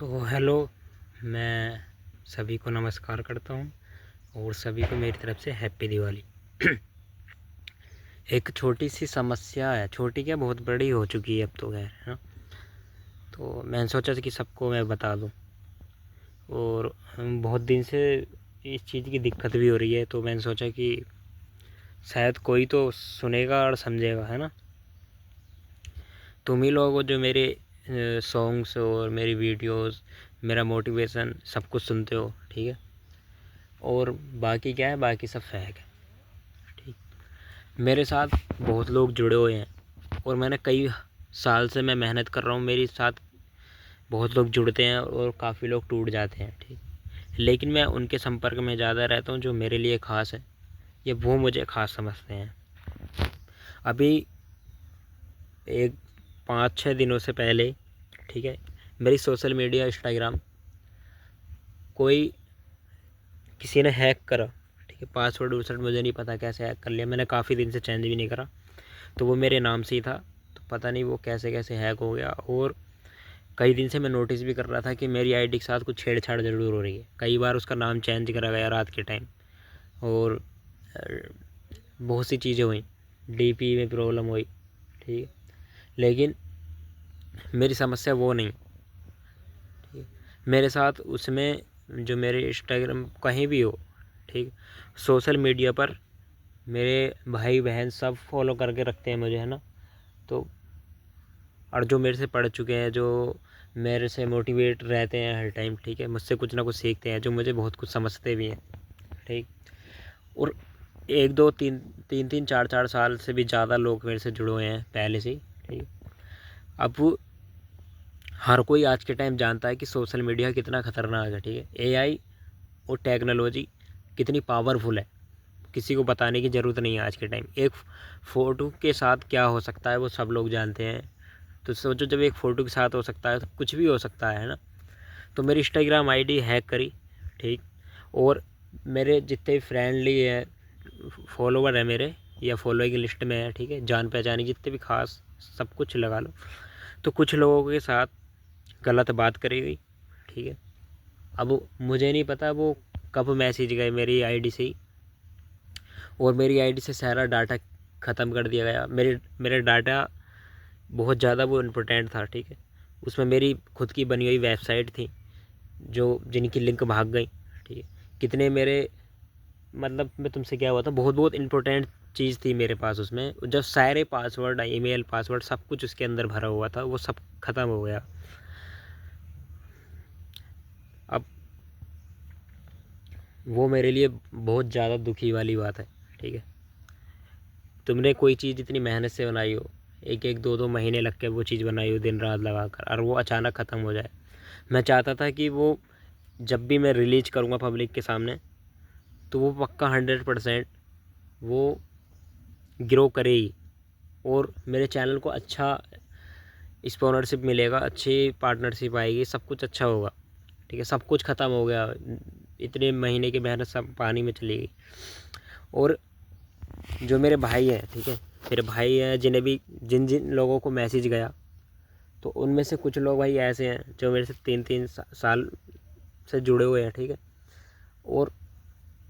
तो हेलो, मैं सभी को नमस्कार करता हूँ और सभी को मेरी तरफ से हैप्पी दिवाली। एक छोटी सी समस्या है, छोटी क्या बहुत बड़ी हो चुकी है अब तो खैर, है ना। तो मैंने सोचा कि सबको मैं बता दूँ, और बहुत दिन से इस चीज़ की दिक्कत भी हो रही है, तो मैंने सोचा कि शायद कोई तो सुनेगा और समझेगा, है ना। तुम ही लोग हो जो मेरे सॉन्ग्स और मेरी वीडियोस, मेरा मोटिवेशन सब कुछ सुनते हो, ठीक है। और बाकी क्या है, बाकी सब फेक है, ठीक। मेरे साथ बहुत लोग जुड़े हुए हैं और मैंने कई साल से मैं मेहनत कर रहा हूँ, मेरे साथ बहुत लोग जुड़ते हैं और काफ़ी लोग टूट जाते हैं, ठीक। लेकिन मैं उनके संपर्क में ज़्यादा रहता हूँ जो मेरे लिए ख़ास है, ये वो मुझे ख़ास समझते हैं। अभी एक 5-6 दिनों से पहले, ठीक है, मेरी सोशल मीडिया इंस्टाग्राम कोई किसी ने हैक करा, ठीक है। पासवर्ड वुसवर्ड मुझे नहीं पता कैसे हैक कर लिया, मैंने काफ़ी दिन से चेंज भी नहीं करा, तो वो मेरे नाम से ही था। तो पता नहीं वो कैसे कैसे हैक हो गया। और कई दिन से मैं नोटिस भी कर रहा था कि मेरी आईडी के साथ कुछ छेड़छाड़ ज़रूर हो रही है। कई बार उसका नाम चेंज करा गया रात के टाइम, और बहुत सी चीज़ें हुई, डीपी में प्रॉब्लम हुई, ठीक है। लेकिन मेरी समस्या वो नहीं, ठीक है। मेरे साथ उसमें जो मेरे इंस्टाग्राम कहीं भी हो, ठीक, सोशल मीडिया पर मेरे भाई बहन सब फॉलो करके रखते हैं मुझे, है ना। तो और जो मेरे से पढ़ चुके हैं, जो मेरे से मोटिवेट रहते हैं हर टाइम, ठीक है, मुझसे कुछ ना कुछ सीखते हैं, जो मुझे बहुत कुछ समझते भी हैं, ठीक। और 1 2 3 3 4 4 साल से भी ज़्यादा लोग मेरे से जुड़े हुए हैं पहले से ही, ठीक। अब हर कोई आज के टाइम जानता है कि सोशल मीडिया कितना ख़तरनाक है, ठीक है। एआई और टेक्नोलॉजी कितनी पावरफुल है, किसी को बताने की ज़रूरत नहीं है। आज के टाइम एक फ़ोटो के साथ क्या हो सकता है वो सब लोग जानते हैं। तो सोचो, जब एक फ़ोटो के साथ हो सकता है तो कुछ भी हो सकता है ना। तो मेरी इंस्टाग्राम आईडी हैक करी, ठीक। और मेरे जितने फ्रेंडली है, फॉलोवर है मेरे, या फॉलोइंग लिस्ट में है, ठीक है, जान पहचानी जितने भी खास, सब कुछ लगा लो। तो कुछ लोगों के साथ गलत बात करी गई, ठीक है। अब मुझे नहीं पता वो कब मैसेज गए मेरी आईडी से ही, और मेरी आईडी से सारा डाटा ख़त्म कर दिया गया। मेरे डाटा बहुत ज़्यादा वो इम्पोर्टेंट था, ठीक है। उसमें मेरी खुद की बनी हुई वेबसाइट थी, जो जिनकी लिंक भाग गई, ठीक है। कितने मेरे, मतलब मैं तुमसे क्या हुआ था, बहुत बहुत इम्पोर्टेंट चीज़ थी मेरे पास उसमें, जब सारे पासवर्ड, ईमेल पासवर्ड सब कुछ उसके अंदर भरा हुआ था, वो सब ख़त्म हो गया। अब वो मेरे लिए बहुत ज़्यादा दुखी वाली बात है, ठीक है। तुमने कोई चीज़ इतनी मेहनत से बनाई हो, एक एक 2 2 महीने लग के वो चीज़ बनाई हो दिन रात लगा कर, और वो अचानक ख़त्म हो जाए। मैं चाहता था कि वो जब भी मैं रिलीज करूँगा पब्लिक के सामने, तो वो पक्का 100% वो ग्रो करेगी, और मेरे चैनल को अच्छा स्पॉन्सरशिप मिलेगा, अच्छी पार्टनरशिप आएगी, सब कुछ अच्छा होगा, ठीक है। सब कुछ ख़त्म हो गया, इतने महीने की मेहनत सब पानी में चली गई। और जो मेरे भाई हैं, ठीक है, मेरे भाई हैं जिन्हें भी, जिन जिन लोगों को मैसेज गया, तो उनमें से कुछ लोग भाई ऐसे हैं जो मेरे से 3 3 साल से जुड़े हुए हैं, ठीक है। और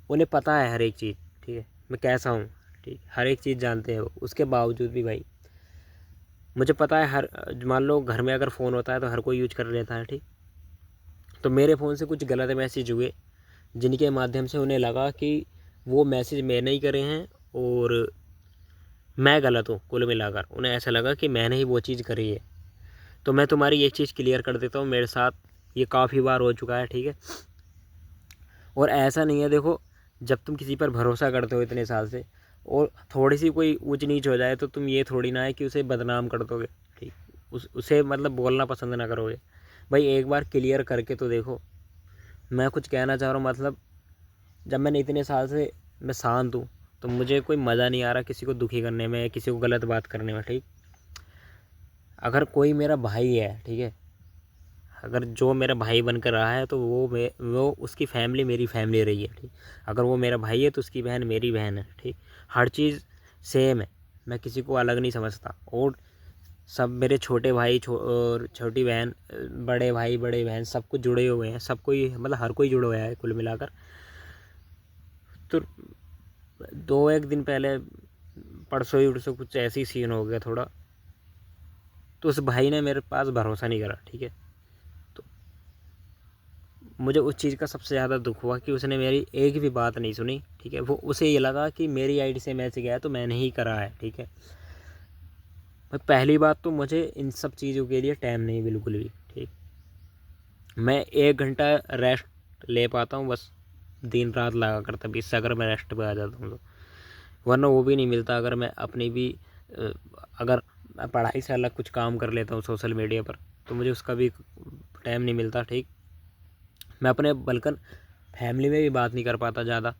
उन्हें पता है हर एक चीज़, ठीक है, मैं कैसा हूँ, ठीक, हर एक चीज़ जानते हैं वो। उसके बावजूद भी भाई मुझे पता है, हर, मान लो घर में अगर फ़ोन होता है तो हर कोई यूज कर लेता है, ठीक। तो मेरे फ़ोन से कुछ गलत मैसेज हुए, जिनके माध्यम से उन्हें लगा कि वो मैसेज मैंने ही करे हैं और मैं गलत हूँ। कुल मिलाकर उन्हें ऐसा लगा कि मैंने ही वो चीज़ करी है। तो मैं तुम्हारी एक चीज़ क्लियर कर देता हूँ, मेरे साथ ये काफ़ी बार हो चुका है, ठीक है। और ऐसा नहीं है, देखो, जब तुम किसी पर भरोसा करते हो इतने साल से, और थोड़ी सी कोई ऊंच नीच हो जाए, तो तुम ये थोड़ी ना है कि उसे बदनाम कर दोगे, ठीक, उसे मतलब बोलना पसंद ना करोगे। भाई एक बार क्लियर करके तो देखो। मैं कुछ कहना चाह रहा हूँ, मतलब जब मैंने इतने साल से, मैं शांत हूँ, तो मुझे कोई मज़ा नहीं आ रहा किसी को दुखी करने में, किसी को गलत बात करने में, ठीक। अगर कोई मेरा भाई है, ठीक है, अगर जो मेरा भाई बनकर रहा है, तो वो उसकी फैमिली मेरी फैमिली रही है, ठीक। अगर वो मेरा भाई है तो उसकी बहन मेरी बहन है, ठीक। हर चीज़ सेम है, मैं किसी को अलग नहीं समझता। और सब मेरे छोटे भाई और छोटी बहन, बड़े भाई बड़े बहन सब कुछ जुड़े हुए हैं, सब कोई मतलब हर कोई जुड़ा हुआ है कुल मिलाकर। तो 2-1 दिन पहले परसों ही उड़सों कुछ ऐसी सीन हो गया थोड़ा, तो उस भाई ने मेरे पास भरोसा नहीं करा, ठीक है। तो मुझे उस चीज़ का सबसे ज़्यादा दुख हुआ कि उसने मेरी एक भी बात नहीं सुनी, ठीक है। वो उसे ये लगा कि मेरी आईडी से मैच गया तो मैंने ही करा है, ठीक है। पहली बात तो मुझे इन सब चीज़ों के लिए टाइम नहीं बिल्कुल भी, ठीक। मैं 1 घंटा रेस्ट ले पाता हूँ बस, दिन रात लगा कर, तभी इससे अगर मैं रेस्ट पे आ जाता हूँ तो, वरना वो भी नहीं मिलता। अगर मैं अपनी भी अगर मैं पढ़ाई से अलग कुछ काम कर लेता हूँ सोशल मीडिया पर, तो मुझे उसका भी टाइम नहीं मिलता, ठीक। मैं अपने बल्कि फैमिली में भी बात नहीं कर पाता ज़्यादा,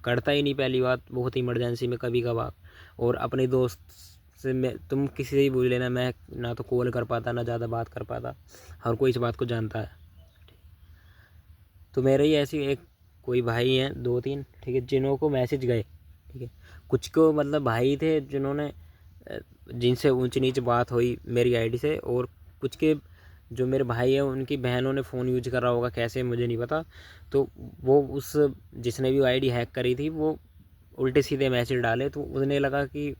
करता ही नहीं। पहली बात, बहुत इमरजेंसी में कभी कभार। और अपने दोस्त से मैं, तुम किसी से ही पूछ लेना, मैं ना तो कॉल कर पाता ना ज़्यादा बात कर पाता, हर कोई इस बात को जानता है। तो मेरे ही ऐसी एक कोई भाई हैं 2-3, ठीक है, जिन्हों को मैसेज गए, ठीक है। कुछ को मतलब भाई थे जिन्होंने जिनसे ऊंच नीच बात हुई मेरी आईडी से, और कुछ के जो मेरे भाई हैं उनकी बहनों ने फ़ोन यूज करा होगा, कैसे मुझे नहीं पता। तो वो उस जिसने भी आईडी हैक करी थी वो उल्टे सीधे मैसेज डाले, तो उन्हें लगा कि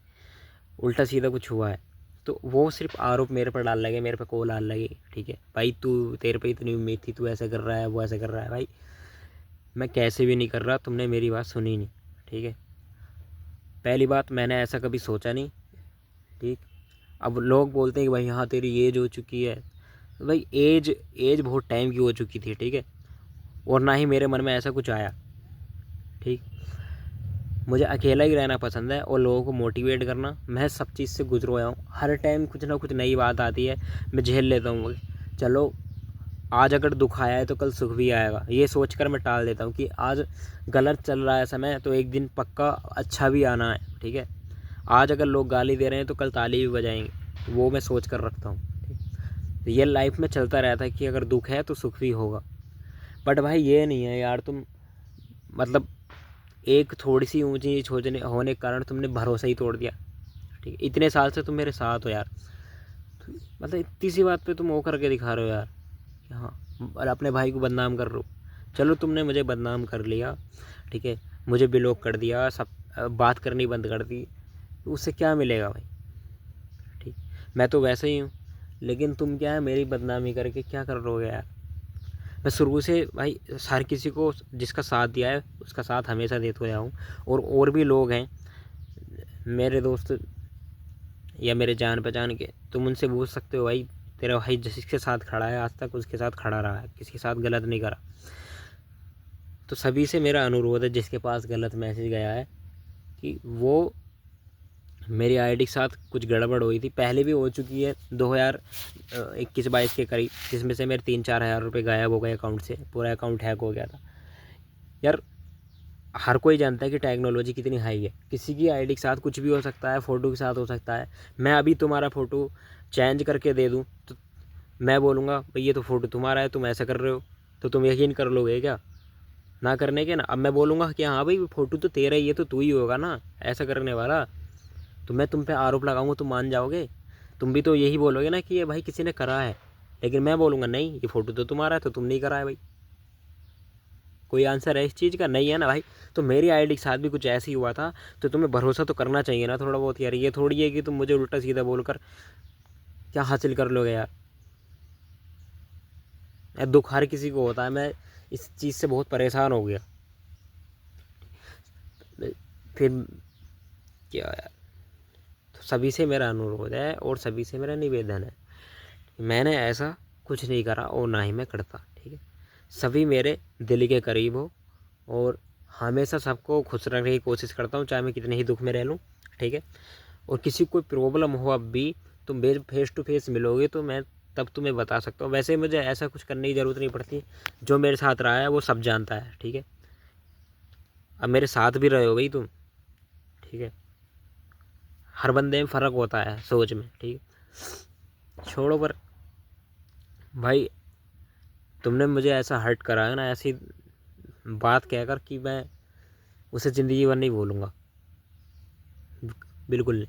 उल्टा सीधा कुछ हुआ है, तो वो सिर्फ आरोप मेरे पर डाल लगे, मेरे पे कॉल आने लगी, ठीक है। भाई तू, तेरे पे इतनी उम्मीद थी, तू ऐसा कर रहा है, वो ऐसा कर रहा है। भाई मैं कैसे भी नहीं कर रहा, तुमने मेरी बात सुनी नहीं, ठीक है। पहली बात, मैंने ऐसा कभी सोचा नहीं, ठीक। अब लोग बोलते हैं कि भाई हाँ तेरी एज हो चुकी है, तो भाई एज एज बहुत टाइम की हो चुकी थी, ठीक है। और ना ही मेरे मन में ऐसा कुछ आया, ठीक। मुझे अकेला ही रहना पसंद है और लोगों को मोटिवेट करना। मैं सब चीज़ से गुजर गया हूँ, हर टाइम कुछ ना कुछ नई बात आती है, मैं झेल लेता हूँ। चलो आज अगर दुख आया है तो कल सुख भी आएगा, ये सोचकर मैं टाल देता हूँ कि आज गलत चल रहा है समय, तो एक दिन पक्का अच्छा भी आना है, ठीक है। आज अगर लोग गाली दे रहे हैं तो कल ताली भी बजाएंगे, वो मैं सोच कर रखता हूँ, ठीक। ये लाइफ में चलता रहता है कि अगर दुख है तो सुख भी होगा। बट भाई ये नहीं है यार, तुम मतलब एक थोड़ी सी ऊंची नीच होने के कारण तुमने भरोसा ही तोड़ दिया, ठीक है। इतने साल से तुम मेरे साथ हो यार, तो मतलब इतनी सी बात पे तुम वो करके दिखा रहे हो यार कि हाँ, और अपने भाई को बदनाम कर रहे हो। चलो तुमने मुझे बदनाम कर लिया, ठीक है, मुझे ब्लॉक कर दिया, सब बात करनी बंद कर दी, तो उससे क्या मिलेगा भाई, ठीक। मैं तो वैसे ही हूँ, लेकिन तुम क्या है, मेरी बदनामी करके क्या कर रहे यार। मैं शुरू से भाई हर किसी को जिसका साथ दिया है उसका साथ हमेशा देते आया हूँ। और भी लोग हैं मेरे दोस्त या मेरे जान पहचान के, तुम उनसे पूछ सकते हो भाई, तेरा भाई जिसके साथ खड़ा है आज तक उसके साथ खड़ा रहा है, किसी के साथ गलत नहीं करा। तो सभी से मेरा अनुरोध है जिसके पास गलत मैसेज गया है कि वो, मेरी आईडी के साथ कुछ गड़बड़ हुई थी, पहले भी हो चुकी है 2021-22 के करीब, जिसमें से मेरे 3-4 हज़ार रुपये गायब हो गए अकाउंट से, पूरा अकाउंट हैक हो गया था यार। हर कोई जानता है कि टेक्नोलॉजी कितनी हाई है, किसी की आईडी के साथ कुछ भी हो सकता है, फ़ोटो के साथ हो सकता है। मैं अभी तुम्हारा फ़ोटो चेंज करके दे दूँ तो मैं बोलूँगा भाई ये तो फ़ोटो तुम्हारा है, तुम ऐसा कर रहे हो, तो तुम यकीन कर लोगे क्या? ना करने के ना। अब मैं बोलूँगा कि हाँ भाई फ़ोटो तो तेरा ही है, तो तू ही होगा ना ऐसा करने वाला, तो मैं तुम पे आरोप लगाऊंगा, तुम मान जाओगे? तुम भी तो यही बोलोगे ना कि ये भाई किसी ने करा है, लेकिन मैं बोलूँगा नहीं ये फ़ोटो तो तुम्हारा है, तो तुम नहीं करा है भाई। कोई आंसर है इस चीज़ का? नहीं है ना भाई। तो मेरी आईडी के साथ भी कुछ ऐसे ही हुआ था, तो तुम्हें भरोसा तो करना चाहिए ना थोड़ा बहुत यार। ये थोड़ी है कि तुम मुझे उल्टा सीधा बोलकर क्या हासिल कर लोगे यार। दुख हर किसी को होता है, मैं इस चीज़ से बहुत परेशान हो गया। फिर क्या यार, तो सभी से मेरा अनुरोध है और सभी से मेरा निवेदन है, मैंने ऐसा कुछ नहीं करा और ना ही मैं करता, ठीक है। सभी मेरे दिल के करीब हो और हमेशा सबको खुश रखने की कोशिश करता हूँ, चाहे मैं कितने ही दुख में रह लूँ, ठीक है। और किसी को कोई प्रॉब्लम हो अब भी, तुम मेरे फेस टू फेस मिलोगे तो मैं तब तुम्हें बता सकता हूँ। वैसे मुझे ऐसा कुछ करने की ज़रूरत नहीं पड़ती, जो मेरे साथ रहा है वो सब जानता है, ठीक है। अब मेरे साथ भी रहे हो भाई तुम, ठीक है। हर बंदे में फ़र्क होता है सोच में, ठीक है। छोड़ो, पर भाई तुमने मुझे ऐसा हर्ट करा है ना, ऐसी बात कहकर कि मैं उसे ज़िंदगी भर नहीं भूलूँगा, बिल्कुल नहीं,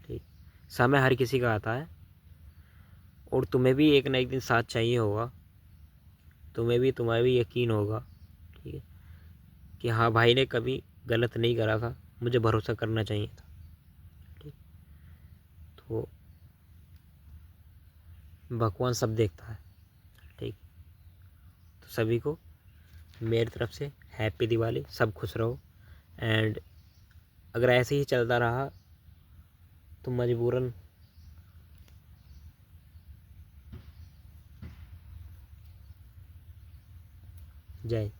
ठीक। समय हर किसी का आता है, और तुम्हें भी एक ना एक दिन साथ चाहिए होगा। तुम्हें भी यकीन होगा, ठीक है, कि हाँ भाई ने कभी गलत नहीं करा था, मुझे भरोसा करना चाहिए था। ठीक, तो भगवान सब देखता है। ठीक, तो सभी को मेरी तरफ से हैप्पी दिवाली, सब खुश रहो। एंड अगर ऐसे ही चलता रहा तो मजबूरन जय